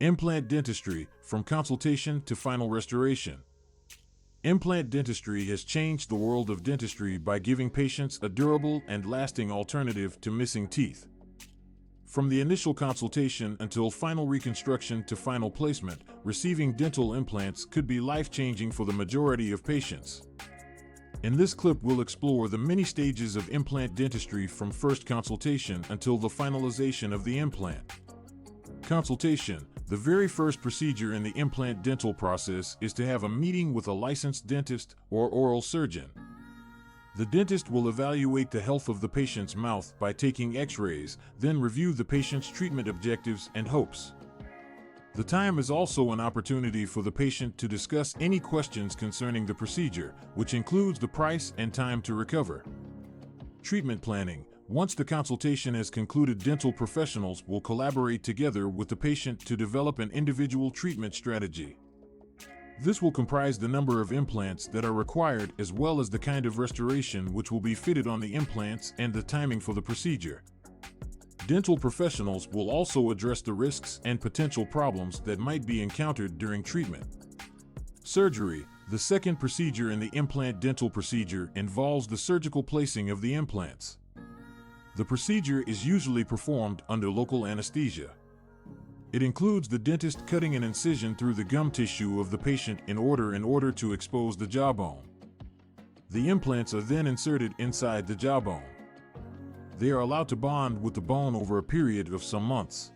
Implant dentistry, from consultation to final restoration. Implant dentistry has changed the world of dentistry by giving patients a durable and lasting alternative to missing teeth. From the initial consultation until final reconstruction to final placement, receiving dental implants could be life-changing for the majority of patients. In this clip, we'll explore the many stages of implant dentistry from first consultation until the finalization of the implant. Consultation. The very first procedure in the implant dental process is to have a meeting with a licensed dentist or oral surgeon. The dentist will evaluate the health of the patient's mouth by taking x-rays, then review the patient's treatment objectives and hopes. The time is also an opportunity for the patient to discuss any questions concerning the procedure, which includes the price and time to recover. Treatment planning. Once the consultation has concluded, dental professionals will collaborate together with the patient to develop an individual treatment strategy. This will comprise the number of implants that are required as well as the kind of restoration which will be fitted on the implants and the timing for the procedure. Dental professionals will also address the risks and potential problems that might be encountered during treatment. Surgery. The second procedure in the implant dental procedure involves the surgical placing of the implants. The procedure is usually performed under local anesthesia. It includes the dentist cutting an incision through the gum tissue of the patient in order to expose the jawbone. The implants are then inserted inside the jawbone. They are allowed to bond with the bone over a period of some months.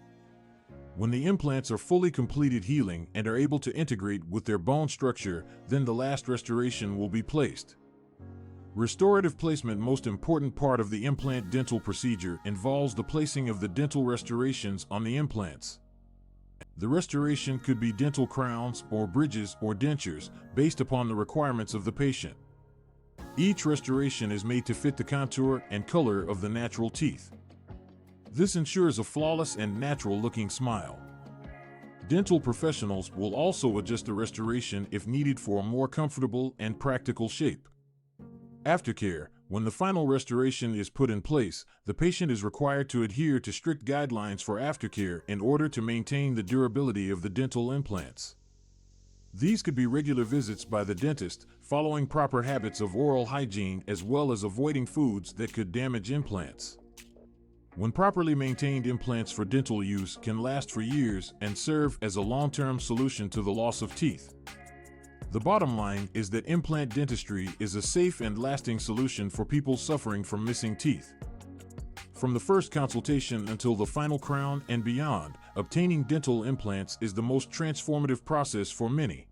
When the implants are fully completed healing and are able to integrate with their bone structure, then the last restoration will be placed. Restorative placement. Most important part of the implant dental procedure involves the placing of the dental restorations on the implants. The restoration could be dental crowns or bridges or dentures, based upon the requirements of the patient. Each restoration is made to fit the contour and color of the natural teeth. This ensures a flawless and natural-looking smile. Dental professionals will also adjust the restoration if needed for a more comfortable and practical shape. Aftercare. When the final restoration is put in place, the patient is required to adhere to strict guidelines for aftercare in order to maintain the durability of the dental implants. These could be regular visits by the dentist, following proper habits of oral hygiene, as well as avoiding foods that could damage implants. When properly maintained, implants for dental use can last for years and serve as a long-term solution to the loss of teeth. The bottom line is that implant dentistry is a safe and lasting solution for people suffering from missing teeth. From the first consultation until the final crown and beyond, obtaining dental implants is the most transformative process for many.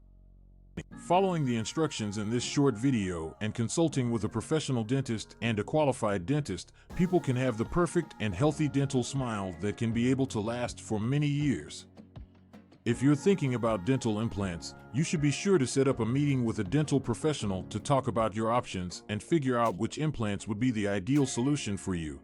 Following the instructions in this short video and consulting with a professional dentist and a qualified dentist, people can have the perfect and healthy dental smile that can be able to last for many years. If you're thinking about dental implants, you should be sure to set up a meeting with a dental professional to talk about your options and figure out which implants would be the ideal solution for you.